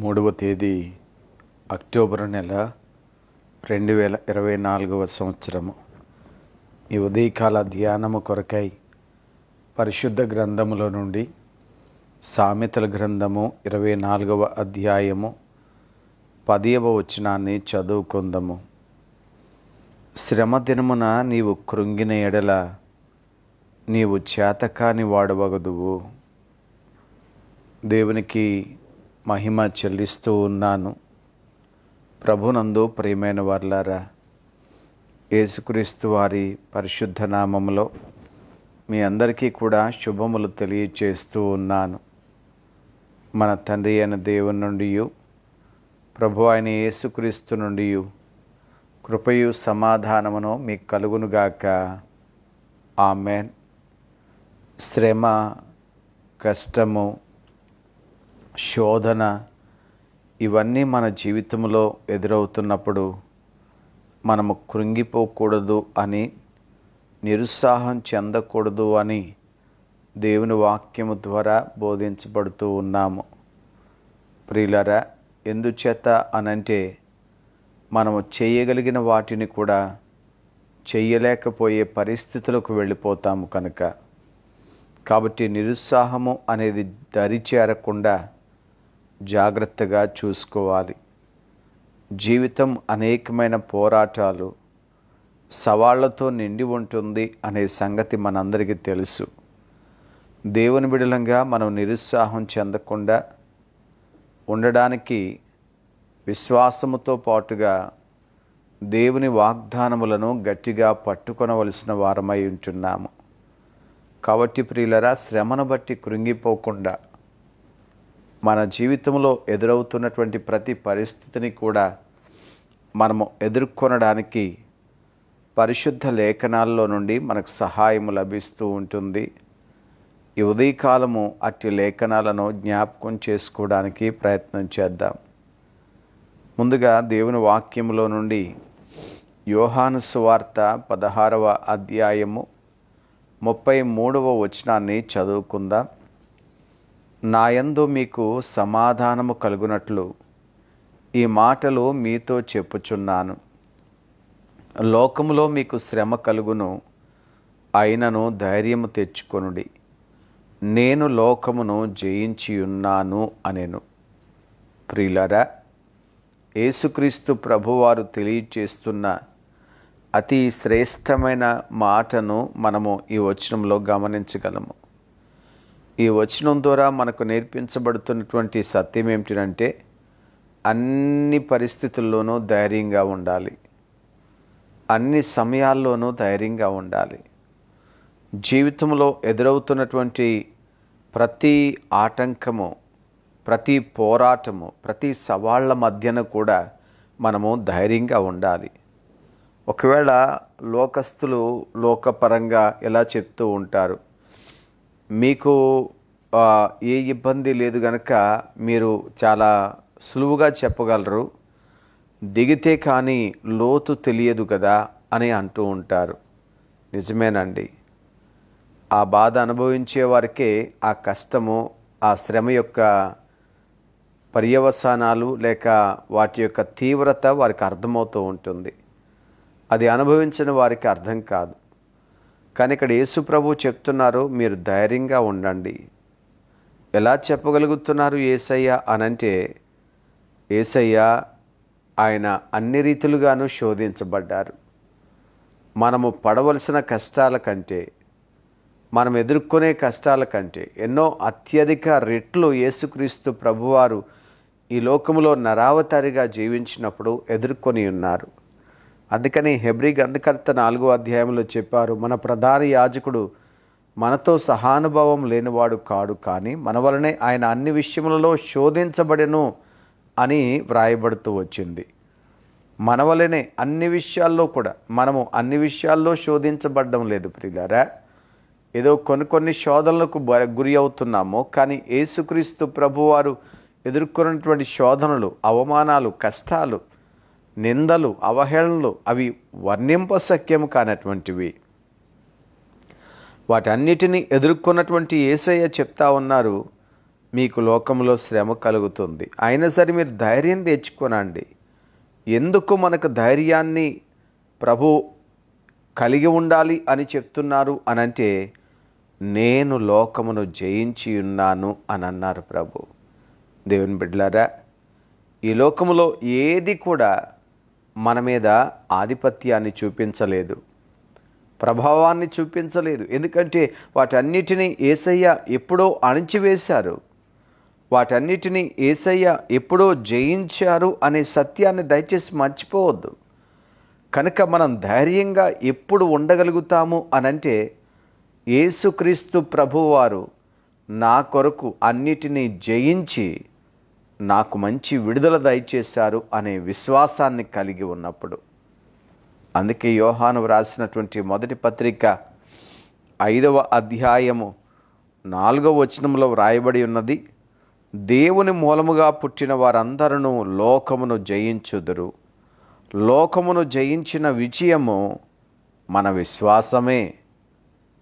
3వ తేదీ అక్టోబర్ నెల 2024 సంవత్సరము. ఈ ఉదయకాల ధ్యానము కొరకై పరిశుద్ధ గ్రంథములో నుండి సామెతల గ్రంథము 24వ అధ్యాయము 10వ వచనాన్ని చదువుకుందాము. శ్రమ దినమున నీవు కృంగిన ఎడల నీవు చేతకాని వాడవగదువు. దేవునికి మహిమ చెల్లిస్తూ ఉన్నాను. ప్రభునందు ప్రియమైన వారలారా, యేసుక్రీస్తు వారి పరిశుద్ధ నామములో మీ అందరికీ కూడా శుభములు తెలియచేస్తూ ఉన్నాను. మన తండ్రి అయిన దేవుని నుండి, ప్రభు అయిన యేసుక్రీస్తు నుండి కృపయు సమాధానమును మీకు కలుగునుగాక. ఆమేన్. శ్రమ, కష్టము, శోధన ఇవన్నీ మన జీవితంలో ఎదురవుతున్నప్పుడు మనము కృంగిపోకూడదు అని, నిరుత్సాహం చెందకూడదు అని దేవుని వాక్యము ద్వారా బోధించబడుతూ ఉన్నాము. ప్రియులారా, ఎందుచేత అనంటే మనము చేయగలిగిన వాటిని కూడా చేయలేకపోయే పరిస్థితులకు వెళ్ళిపోతాము కనుక. కాబట్టి నిరుత్సాహము అనేది దరి చేరకుండా జాగ్రత్తగా చూసుకోవాలి. జీవితం అనేకమైన పోరాటాలు, సవాళ్లతో నిండి ఉంటుంది అనే సంగతి మనందరికీ తెలుసు. దేవుని బిడలంగా మనం నిరుత్సాహం చెందకుండా ఉండడానికి విశ్వాసముతో పాటుగా దేవుని వాగ్దానములను గట్టిగా పట్టుకొనవలసిన వారమై ఉంటున్నాము. కాబట్టి ప్రియులరా, శ్రమను బట్టి కృంగిపోకుండా మన జీవితంలో ఎదురవుతున్నటువంటి ప్రతి పరిస్థితిని కూడా మనము ఎదుర్కొనడానికి పరిశుద్ధ లేఖనాల్లో నుండి మనకు సహాయము లభిస్తూ ఉంటుంది. ఈ ఉదయకాలము అట్టి లేఖనాలను జ్ఞాపకం చేసుకోవడానికి ప్రయత్నం చేద్దాం. ముందుగా దేవుని వాక్యములో నుండి యోహాను సువార్త 16వ అధ్యాయము 33వ వచనాన్ని చదువుకుందాం. నాయందు మీకు సమాధానము కలుగునట్లు ఈ మాటలు మీతో చెప్పుచున్నాను. లోకములో మీకు శ్రమ కలుగును, అయినను ధైర్యము తెచ్చుకొనుడి, నేను లోకమును జయించి ఉన్నాను అనెను. ప్రియులారా, యేసుక్రీస్తు ప్రభువారు తెలియచేస్తున్న అతి శ్రేష్టమైన మాటను మనము ఈ వచనంలో గమనించగలము. ఈ వచనం ద్వారా మనకు నేర్పించబడుతున్నటువంటి సత్యం ఏమిటంటే, అన్ని పరిస్థితుల్లోనూ ధైర్యంగా ఉండాలి, అన్ని సమయాల్లోనూ ధైర్యంగా ఉండాలి. జీవితంలో ఎదురవుతున్నటువంటి ప్రతి ఆటంకము, ప్రతి పోరాటము, ప్రతి సవాళ్ల మధ్యన కూడా మనము ధైర్యంగా ఉండాలి. ఒకవేళ లోకస్తులు లోకపరంగా ఎలా చెప్తూ ఉంటారు, మీకు ఏ ఇబ్బంది లేదు గనక మీరు చాలా సులువుగా చెప్పగలరు, దిగితే కానీ లోతు తెలియదు కదా అని అంటూ ఉంటారు. నిజమేనండి. ఆ బాధ అనుభవించే వారికే ఆ కష్టము, ఆ శ్రమ యొక్క పర్యవసానాలు లేక వాటి యొక్క తీవ్రత వారికి అర్థమవుతూ ఉంటుంది. అది అనుభవించిన వారికి అర్థం కాదు. కానీ ఇక్కడ యేసు ప్రభు చెప్తున్నారు, మీరు ధైర్యంగా ఉండండి. ఎలా చెప్పగలుగుతున్నారు యేసయ్య అనంటే, యేసయ్య ఆయన అన్ని రీతులుగాను శోధించబడ్డారు. మనము పడవలసిన కష్టాల కంటే, మనం ఎదుర్కొనే కష్టాల కంటే ఎన్నో అత్యధిక రెట్లు యేసుక్రీస్తు ప్రభువారు ఈ లోకములో నరావతారిగా జీవించినప్పుడు ఎదుర్కొని ఉన్నారు. అందుకని హెబ్రీ గ్రంథకర్త 4వ అధ్యాయంలో చెప్పారు, మన ప్రధాన యాజకుడు మనతో సహానుభావం లేనివాడు కాడు, కానీ మన వలనే ఆయన అన్ని విషయములలో శోధించబడెను అని వ్రాయబడుతూ వచ్చింది. మన వలనే అన్ని విషయాల్లో కూడా మనము అన్ని విషయాల్లో శోధించబడడం లేదు ప్రియులారా. ఏదో కొన్ని శోధనలకు గురి అవుతున్నాము, కానీ యేసుక్రీస్తు ప్రభువారు ఎదుర్కొన్నటువంటి శోధనలు, అవమానాలు, కష్టాలు, నిందలు, అవహేళనలు అవి వర్ణింపశక్యము కానటువంటివి. వాటన్నిటినీ ఎదుర్కొన్నటువంటి యేసయ్య చెప్తా ఉన్నారు, మీకు లోకంలో శ్రమ కలుగుతుంది, అయినా సరే మీరు ధైర్యం తెచ్చుకోనండి. ఎందుకు మనకు ధైర్యాన్ని ప్రభు కలిగి ఉండాలి అని చెప్తున్నారు అనంటే, నేను లోకమును జయించి ఉన్నాను అని అన్నారు ప్రభు. దేవుని బిడ్డలారా, ఈ లోకములో ఏది కూడా మన మీద ఆధిపత్యాన్ని చూపించలేదు, ప్రభావాన్ని చూపించలేదు. ఎందుకంటే వాటన్నిటినీ యేసయ్య ఎప్పుడో అణిచివేశారు, వాటన్నిటినీ యేసయ్య ఎప్పుడో జయించారు అనే సత్యాన్ని దయచేసి మర్చిపోవద్దు. కనుక మనం ధైర్యంగా ఎప్పుడు ఉండగలుగుతాము అనంటే, యేసుక్రీస్తు ప్రభువారు నా కొరకు అన్నిటినీ జయించి నాకు మంచి విడుదల దయచేశారు అనే విశ్వాసాన్ని కలిగి ఉన్నప్పుడు. అందుకే యోహాను వ్రాసినటువంటి మొదటి పత్రిక 5వ అధ్యాయము 4వ వచనంలో వ్రాయబడి ఉన్నది, దేవుని మూలముగా పుట్టిన వారందరూ లోకమును జయించుదురు, లోకమును జయించిన విజయము మన విశ్వాసమే.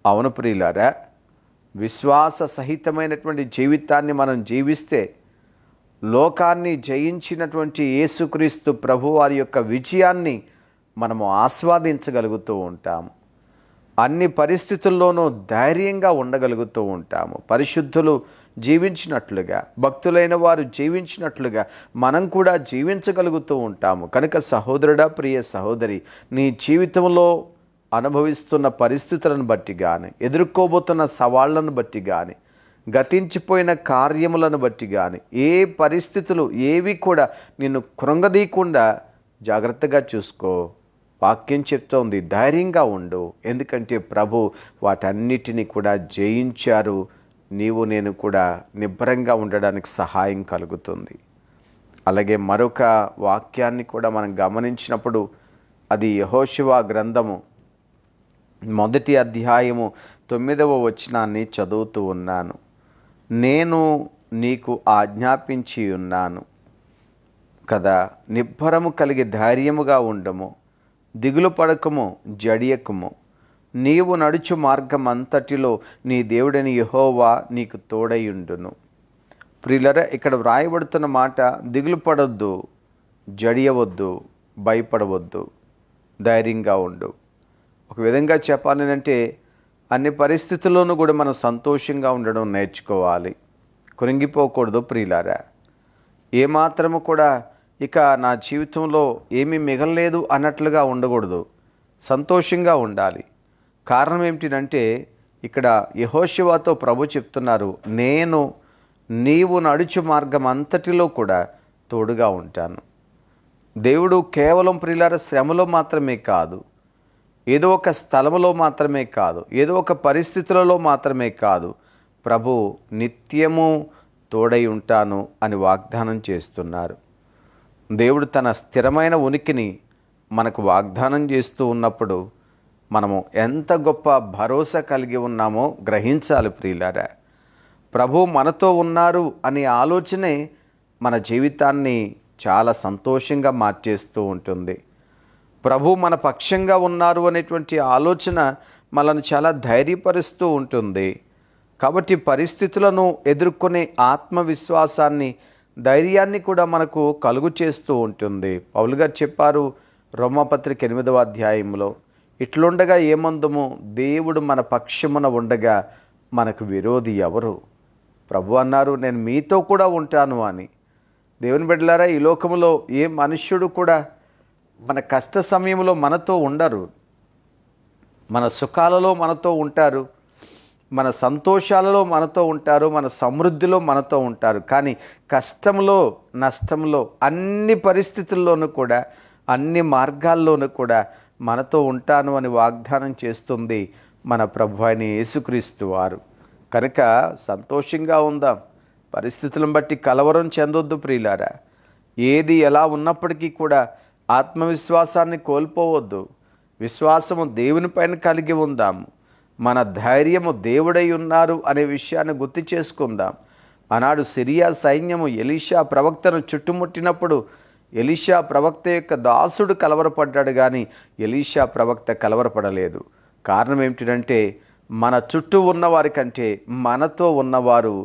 అవును ప్రియులారా, విశ్వాస సహితమైనటువంటి జీవితాన్ని మనం జీవిస్తే లోకాన్ని జయించినటువంటి యేసుక్రీస్తు ప్రభువారి యొక్క విజయాన్ని మనము ఆస్వాదించగలుగుతూ ఉంటాము. అన్ని పరిస్థితుల్లోనూ ధైర్యంగా ఉండగలుగుతూ ఉంటాము. పరిశుద్ధులు జీవించినట్లుగా, భక్తులైన వారు జీవించినట్లుగా మనం కూడా జీవించగలుగుతూ ఉంటాము. కనుక సహోదరుడా, ప్రియ సహోదరి, నీ జీవితంలో అనుభవిస్తున్న పరిస్థితులను బట్టి కానీ, ఎదుర్కోబోతున్న సవాళ్లను బట్టి కానీ, గతించిపోయిన కార్యములను బట్టి కానీ, ఏ పరిస్థితులు ఏవి కూడా నిన్ను కృంగదీయకుండా జాగ్రత్తగా చూసుకో. వాక్యం చెప్తోంది, ధైర్యంగా ఉండు. ఎందుకంటే ప్రభు వాటన్నిటినీ కూడా జయించారు. నీవు నేను కూడా నిబ్బరంగా ఉండడానికి సహాయం కలుగుతుంది. అలాగే మరొక వాక్యాన్ని కూడా మనం గమనించినప్పుడు, అది యెహోషువ గ్రంథము 1వ అధ్యాయము 9వ వచనాన్ని చదువుతూ ఉన్నాను. నేను నీకు ఆజ్ఞాపించి ఉన్నాను కదా, నిబ్బరము కలిగి ధైర్యముగా ఉండము, దిగులు పడకము, జడియకము. నీవు నడుచు మార్గం అంతటిలో నీ దేవుడని యెహోవా నీకు తోడయుండును. ప్రియులరా, ఇక్కడ వ్రాయబడుతున్న మాట, దిగులు పడొద్దు, జడియవద్దు, భయపడవద్దు, ధైర్యంగా ఉండు. ఒక విధంగా చెప్పాలంటే అన్ని పరిస్థితుల్లోనూ కూడా మనం సంతోషంగా ఉండడం నేర్చుకోవాలి. కృంగిపోకూడదు ప్రియులారా. ఏమాత్రము కూడా ఇక నా జీవితంలో ఏమీ మిగలలేదు అన్నట్లుగా ఉండకూడదు, సంతోషంగా ఉండాలి. కారణం ఏమిటంటే, ఇక్కడ యెహోషువతో ప్రభు చెప్తున్నారు, నేను నీవు నడుచు మార్గం అంతటిలో కూడా తోడుగా ఉంటాను. దేవుడు కేవలం ప్రియులారా శ్రమలో మాత్రమే కాదు, ఏదో ఒక స్థలములో మాత్రమే కాదు, ఏదో ఒక పరిస్థితులలో మాత్రమే కాదు, ప్రభు నిత్యము తోడై ఉంటాను అని వాగ్దానం చేస్తున్నారు. దేవుడు తన స్థిరమైన ఉనికిని మనకు వాగ్దానం చేస్తూ ఉన్నప్పుడు మనము ఎంత గొప్ప భరోసా కలిగి ఉన్నామో గ్రహించాలి ప్రియులారా. ప్రభు మనతో ఉన్నారు అనే ఆలోచనే మన జీవితాన్ని చాలా సంతోషంగా మార్చేస్తూ ఉంటుంది. ప్రభు మన పక్షంగా ఉన్నారు అనేటువంటి ఆలోచన మనల్ని చాలా ధైర్యపరుస్తూ ఉంటుంది. కాబట్టి పరిస్థితులను ఎదుర్కొనే ఆత్మవిశ్వాసాన్ని, ధైర్యాన్ని కూడా మనకు కలుగు చేస్తూ ఉంటుంది. పౌలు గారు చెప్పారు రోమాపత్రిక 8వ అధ్యాయంలో, ఇట్లుండగా ఏమందుము, దేవుడు మన పక్షమున ఉండగా మనకు విరోధి ఎవరు? ప్రభు అన్నారు, నేను మీతో కూడా ఉంటాను అని. దేవుని బిడ్డలారా, ఈ లోకంలో ఏ మనుష్యుడు కూడా మన కష్ట సమయంలో మనతో ఉండరు. మన సుఖాలలో మనతో ఉంటారు, మన సంతోషాలలో మనతో ఉంటారు, మన సమృద్ధిలో మనతో ఉంటారు. కానీ కష్టంలో, నష్టంలో, అన్ని పరిస్థితుల్లోనూ కూడా, అన్ని మార్గాల్లోనూ కూడా మనతో ఉంటాను అని వాగ్దానం చేస్తుంది మన ప్రభు అయిన యేసుక్రీస్తు వారు. కనుక సంతోషంగా ఉందాం. పరిస్థితులను బట్టి కలవరం చెందొద్దు ప్రియులారా. ఏది ఎలా ఉన్నప్పటికీ కూడా ఆత్మవిశ్వాసాన్ని కోల్పోవద్దు. విశ్వాసము దేవుని పైన కలిగి ఉందాము. మన ధైర్యము దేవుడై ఉన్నారు అనే విషయాన్ని గుర్తు చేసుకుందాం. ఆనాడు సిరియా సైన్యము ఎలీషా ప్రవక్తను చుట్టుముట్టినప్పుడు ఎలీషా ప్రవక్త యొక్క దాసుడు కలవరపడ్డాడు, కానీ ఎలీషా ప్రవక్త కలవరపడలేదు. కారణం ఏమిటంటే, మన చుట్టూ ఉన్నవారి కంటే మనతో ఉన్నవారు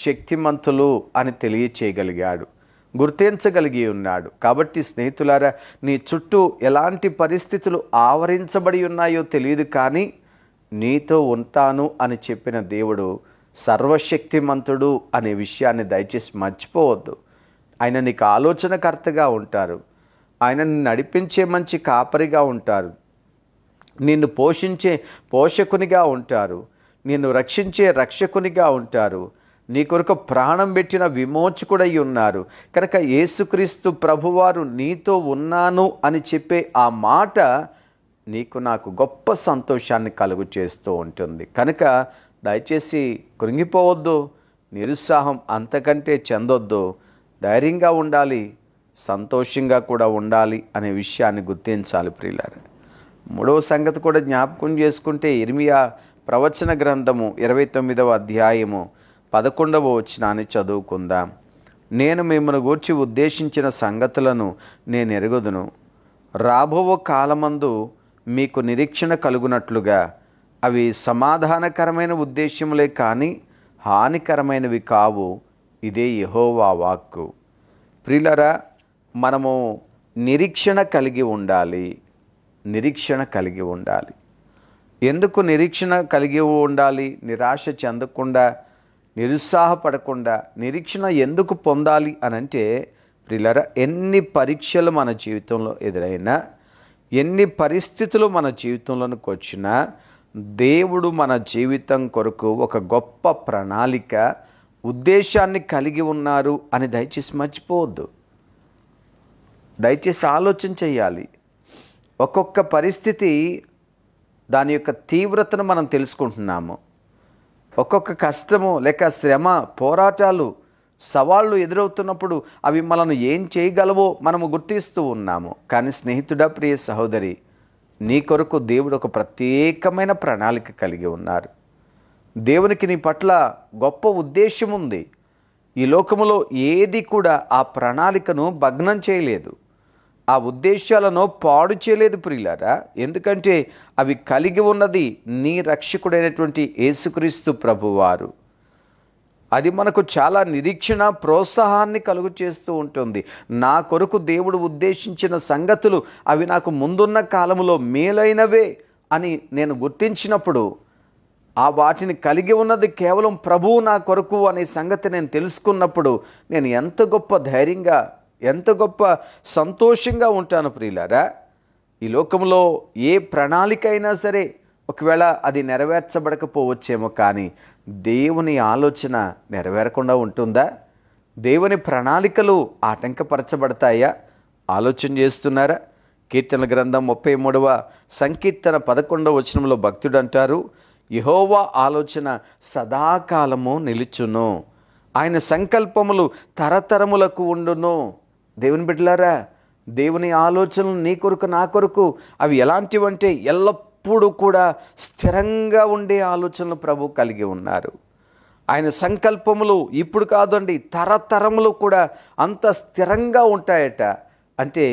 శక్తిమంతులు అని తెలియచేయగలిగాడు, గుర్తించగలిగి ఉన్నాడు. కాబట్టి స్నేహితులారా, నీ చుట్టూ ఎలాంటి పరిస్థితులు ఆవరించబడి ఉన్నాయో తెలియదు, కానీ నీతో ఉంటాను అని చెప్పిన దేవుడు సర్వశక్తిమంతుడు అనే విషయాన్ని దయచేసి మర్చిపోవద్దు. ఆయన నీకు ఆలోచనకర్తగా ఉంటారు. ఆయన నిన్ను నడిపించే మంచి కాపరిగా ఉంటారు. నిన్ను పోషించే పోషకునిగా ఉంటారు. నిన్ను రక్షించే రక్షకునిగా ఉంటారు. నీ కొరకు ప్రాణం పెట్టిన విమోచకుడై ఉన్నారు. కనుక యేసుక్రీస్తు ప్రభువారు నీతో ఉన్నాను అని చెప్పే ఆ మాట నీకు నాకు గొప్ప సంతోషాన్ని కలుగు చేస్తూ ఉంటుంది. కనుక దయచేసి కృంగిపోవద్దు, నిరుత్సాహం అంతకంటే చెందొద్దు. ధైర్యంగా ఉండాలి, సంతోషంగా కూడా ఉండాలి అనే విషయాన్ని గుర్తించాలి ప్రియులారా. మూడవ సంగతి కూడా జ్ఞాపకం చేసుకుంటే ఇర్మియా ప్రవచన గ్రంథము 29వ అధ్యాయము 11వ వచనాన్ని చదువుకుందాం. నేను మిమ్మల్ని గూర్చి ఉద్దేశించిన సంగతులను నేను ఎరుగుదును. రాబో కాలమందు మీకు నిరీక్షణ కలుగునట్లుగా అవి సమాధానకరమైన ఉద్దేశములే కానీ హానికరమైనవి కావు. ఇదే యెహోవా వాక్కు. ప్రియులారా, మనము నిరీక్షణ కలిగి ఉండాలి. నిరీక్షణ కలిగి ఉండాలి. ఎందుకు నిరీక్షణ కలిగి ఉండాలి? నిరాశ చెందకుండా, నిరుత్సాహపడకుండా నిరీక్షణ ఎందుకు పొందాలి అనంటే, ప్రియులారా, ఎన్ని పరీక్షలు మన జీవితంలో ఎదురైనా, ఎన్ని పరిస్థితులు మన జీవితంలోనికి వచ్చినా, దేవుడు మన జీవితం కొరకు ఒక గొప్ప ప్రణాళిక, ఉద్దేశాన్ని కలిగి ఉన్నారు అని దయచేసి మర్చిపోవద్దు. దయచేసి ఆలోచన చేయాలి. ఒక్కొక్క పరిస్థితి దాని యొక్క తీవ్రతను మనం తెలుసుకుంటున్నాము. ఒక్కొక్క కష్టము లేక శ్రమ, పోరాటాలు, సవాళ్ళు ఎదురవుతున్నప్పుడు అవి మనల్ని ఏం చేయగలవో మనము గుర్తిస్తూ ఉన్నాము. కానీ స్నేహితుడా, ప్రియ సహోదరి, నీ కొరకు దేవుడు ఒక ప్రత్యేకమైన ప్రణాళిక కలిగి ఉన్నారు. దేవునికి నీ పట్ల గొప్ప ఉద్దేశం ఉంది. ఈ లోకములో ఏది కూడా ఆ ప్రణాళికను భగ్నం చేయలేదు, ఆ ఉద్దేశాలను పాడు చేయలేదు ప్రియులారా. ఎందుకంటే అవి కలిగి ఉన్నది నీ రక్షకుడైనటువంటి యేసుక్రీస్తు ప్రభువారు. అది మనకు చాలా నిరీక్షణ, ప్రోత్సాహాన్ని కలుగు చేస్తూ ఉంటుంది. నా కొరకు దేవుడు ఉద్దేశించిన సంగతులు అవి నాకు ముందున్న కాలంలో మేలైనవే అని నేను గుర్తించినప్పుడు, ఆ వాటిని కలిగి ఉన్నది కేవలం ప్రభువు నా కొరకు అనే సంగతి నేను తెలుసుకున్నప్పుడు, నేను ఎంత గొప్ప ధైర్యంగా, ఎంత గొప్ప సంతోషంగా ఉంటాను ప్రియులారా. ఈ లోకంలో ఏ ప్రణాళిక అయినా సరే ఒకవేళ అది నెరవేర్చబడకపోవచ్చేమో, కానీ దేవుని ఆలోచన నెరవేరకుండా ఉంటుందా? దేవుని ప్రణాళికలు ఆటంకపరచబడతాయా? ఆలోచన చేస్తున్నారా? కీర్తన గ్రంథం 33వ సంకీర్తన 11వ వచనంలో భక్తుడు అంటారు, యెహోవా ఆలోచన సదాకాలము నిలుచును, ఆయన సంకల్పములు తరతరములకు ఉండును. దేవుని బిడ్డలారా, దేవుని ఆలోచనలు నీ కొరకు, నా కొరకు అవి ఎలాంటివంటే ఎల్లప్పుడూ కూడా స్థిరంగా ఉండే ఆలోచనలు ప్రభు కలిగి ఉన్నారు. ఆయన సంకల్పములు ఇప్పుడు కాదండి, తరతరములు కూడా అంత స్థిరంగా ఉంటాయట. అంటే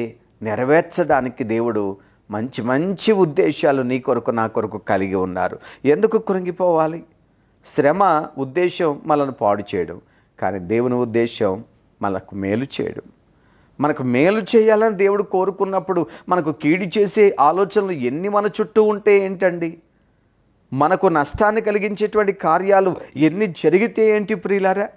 నెరవేర్చడానికి దేవుడు మంచి మంచి ఉద్దేశాలు నీ కొరకు, నా కొరకు కలిగి ఉన్నారు. ఎందుకు కృంగిపోవాలి? శ్రమ ఉద్దేశం మనల్ని పాడు చేయడం, కానీ దేవుని ఉద్దేశం మనకు మేలు చేయడం. మనకు మేలు చేయాలని దేవుడు కోరుకున్నప్పుడు మనకు కీడు చేసే ఆలోచనలు ఎన్ని మన చుట్టూ ఉంటే ఏంటండి? మనకు నష్టాన్ని కలిగించేటువంటి కార్యాలు ఎన్ని జరిగితే ఏంటి ప్రియులారా?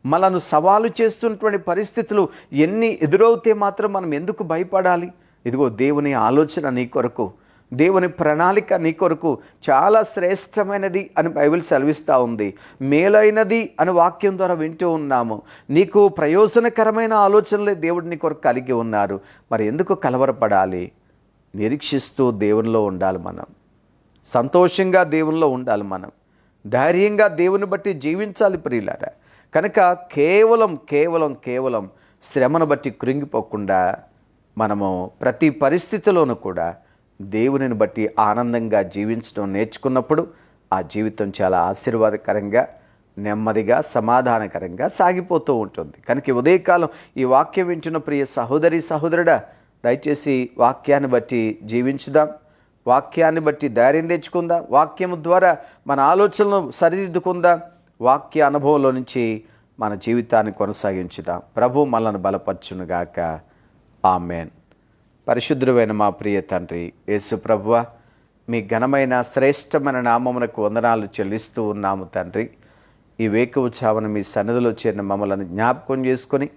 మనను సవాలు చేస్తున్నటువంటి పరిస్థితులు ఎన్ని ఎదురవుతే మాత్రం మనం ఎందుకు భయపడాలి? ఇదిగో దేవుని ఆలోచన నీ కొరకు, దేవుని ప్రణాళిక నీ కొరకు చాలా శ్రేష్టమైనది అని బైబిల్ సెలవిస్తూ ఉంది. మేలైనది అని వాక్యం ద్వారా వింటూ ఉన్నాము. నీకు ప్రయోజనకరమైన ఆలోచనలే దేవుడు నీ కొరకు కలిగి ఉన్నారు. మరి ఎందుకు కలవరపడాలి? నిరీక్షిస్తూ దేవునిలో ఉండాలి మనం. సంతోషంగా దేవునిలో ఉండాలి మనం. ధైర్యంగా దేవుని బట్టి జీవించాలి ప్రియులారా. కనుక కేవలం శ్రమను బట్టి కృంగిపోకుండా మనము ప్రతి పరిస్థితిలోనూ కూడా దేవునిని బట్టి ఆనందంగా జీవించడం నేర్చుకున్నప్పుడు ఆ జీవితం చాలా ఆశీర్వాదకరంగా, నెమ్మదిగా, సమాధానకరంగా సాగిపోతూ ఉంటుంది. కనుక ఉదయకాలం ఈ వాక్యం వింటున్న ప్రియ సహోదరి, సహోదరుడా, దయచేసి వాక్యాన్ని బట్టి జీవించుదాం, వాక్యాన్ని బట్టి ధైర్యం తెచ్చుకుందాం, వాక్యము ద్వారా మన ఆలోచనలను సరిదిద్దుకుందాం, వాక్య అనుభవంలో నుంచి మన జీవితాన్ని కొనసాగించుదాం. ప్రభు మనల్ని బలపరచునుగాక. ఆమెన్. పరిశుద్ధుడైన మా ప్రియ తండ్రి యేసు ప్రభువా, మీ ఘనమైన శ్రేష్టమైన నామమునకు వందనాలు చెల్లిస్తూ ఉన్నాము తండ్రి. ఈ వేకువచావన మీ సన్నిధిలో చేరిన మమ్మల్ని జ్ఞాపకం చేసుకొని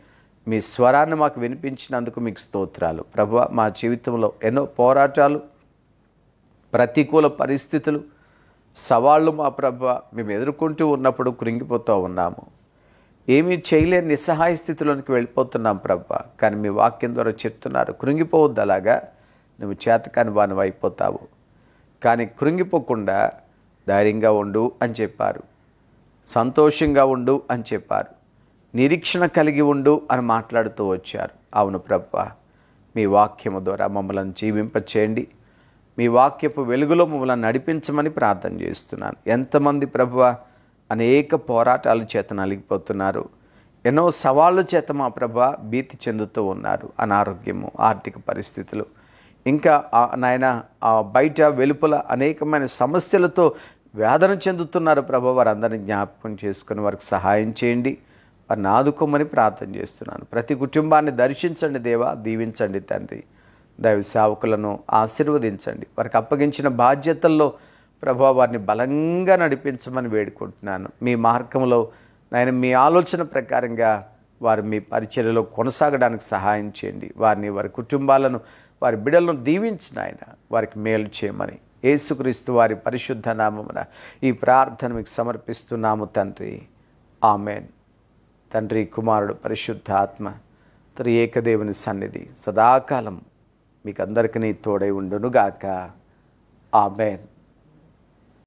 మీ స్వరాన్ని మాకు వినిపించినందుకు మీకు స్తోత్రాలు. ప్రభువా, మా జీవితంలో ఎన్నో పోరాటాలు, ప్రతికూల పరిస్థితులు, సవాళ్ళు మా ప్రభువా మేము ఎదుర్కొంటూ ఉన్నప్పుడు కృంగిపోతూ ఉన్నాము. ఏమీ చేయలేని నిస్సహాయ స్థితిలోనికి వెళ్ళిపోతున్నాం ప్రభువా. కానీ మీ వాక్యం ద్వారా చెప్తున్నారు, కృంగిపోవద్దు, అలాగా నువ్వు చేతకాని వానివి అయిపోతావు. కానీ కృంగిపోకుండా ధైర్యంగా ఉండు అని చెప్పారు, సంతోషంగా ఉండు అని చెప్పారు, నిరీక్షణ కలిగి ఉండు అని మాట్లాడుతూ వచ్చారు. అవును ప్రభువా, మీ వాక్యము ద్వారా మమ్మల్ని జీవింపచేయండి. మీ వాక్యపు వెలుగులో మమ్మల్ని నడిపించమని ప్రార్థన చేస్తున్నాను. ఎంతమంది ప్రభువా అనేక పోరాటాల చేత నలిగిపోతున్నారు, ఎన్నో సవాళ్ళ చేత మా ప్రభువా భీతి చెందుతూ ఉన్నారు. అనారోగ్యము, ఆర్థిక పరిస్థితులు, ఇంకా నాయన బయట వెలుపల అనేకమైన సమస్యలతో వేదన చెందుతున్నారు ప్రభు. వారందరినీ జ్ఞాపకం చేసుకుని వారికి సహాయం చేయండి, వారిని ఆదుకోమని ప్రార్థన చేస్తున్నాను. ప్రతి కుటుంబాన్ని దర్శించండి దేవా, దీవించండి తండ్రి. దైవ సేవకులను ఆశీర్వదించండి. వారికి అప్పగించిన బాధ్యతల్లో ప్రభు వారిని బలంగా నడిపించమని వేడుకుంటున్నాను. మీ మార్గంలో నాయన మీ ఆలోచన ప్రకారంగా వారు మీ పరిచర్యలో కొనసాగడానికి సహాయం చేయండి. వారిని, వారి కుటుంబాలను, వారి బిడ్డలను దీవించిన ఆయన వారికి మేలు చేయమని యేసుక్రీస్తు వారి పరిశుద్ధ నామమున ఈ ప్రార్థన మీకు సమర్పిస్తున్నాము తండ్రి. ఆమెన్. తండ్రి, కుమారుడు, పరిశుద్ధ ఆత్మ త్రియేకదేవుని సన్నిధి సదాకాలం మీకు అందరికీ తోడై ఉండునుగాక. ఆమెన్.